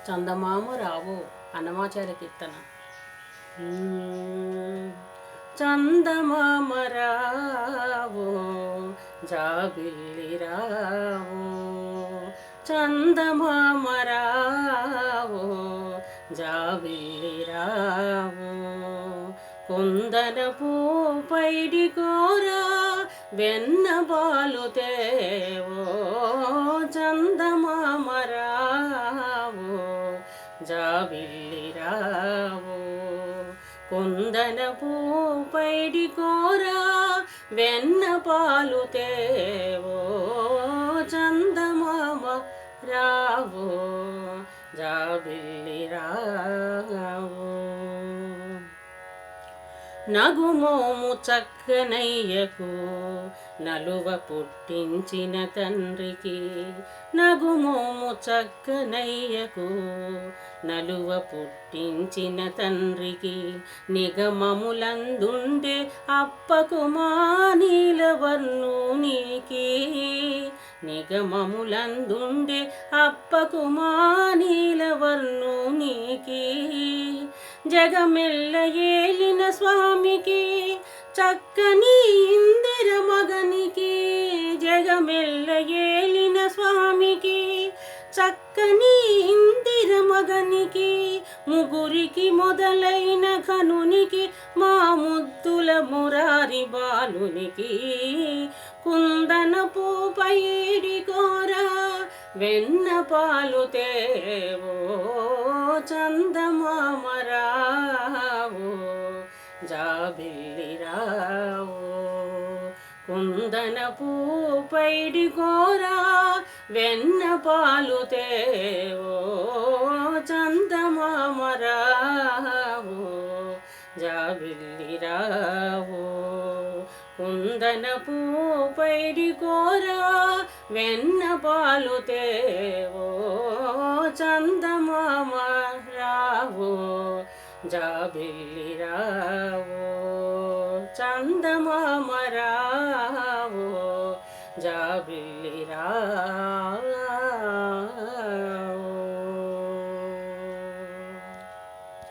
చందమామ రావో అన్నమాచార్య కీర్తన. చందమామ రావో జాబిల్లి రావో, చందమామ రావో జాబిల్లి రావో, కుందనపు పైడి కోరా వెన్న బాలు తేవో, చందమామ రావో జాబిల్లి రావో, కుందనపు పైడి కోరా వెన్న పాలు తేవో, చందమామ రావో జాబిల్లి రావో. నగుమోము చక్కనయ్యకు నలువ పుట్టించిన తండ్రికి, నగుమోము చక్కనయ్యకు నలువ పుట్టించిన తండ్రికి, నిగమములందుండే అప్పకు మానీలవర్ణునికి, నిగమములందుండే అప్పకు మానీలవర్ణునికి, జగమెల్ల ఏలిన స్వామికి చక్కని ఇందిర మగనికి, జగమెల్ల ఏలిన స్వామికి చక్కని ఇందిర మగనికి, ముగురికి మొదలైన ఘనునికి మా ముద్దుల మురారి బాలునికి, కుందనపు పైడి కోరా వెన్న పాలు తేవో, చందమామ రావో జాబిల్లి రావో, కుందనపు పైడి కోరా వెన్న పాలు తేవో, చందమామ రావో జాబిల్లి రావో, కుందనపు పైడి కోరా వెన్న పాలు తేవో, చందమామ రావో జాబిల్లి రావో, చందమామ రావో జాబిల్లి రావో.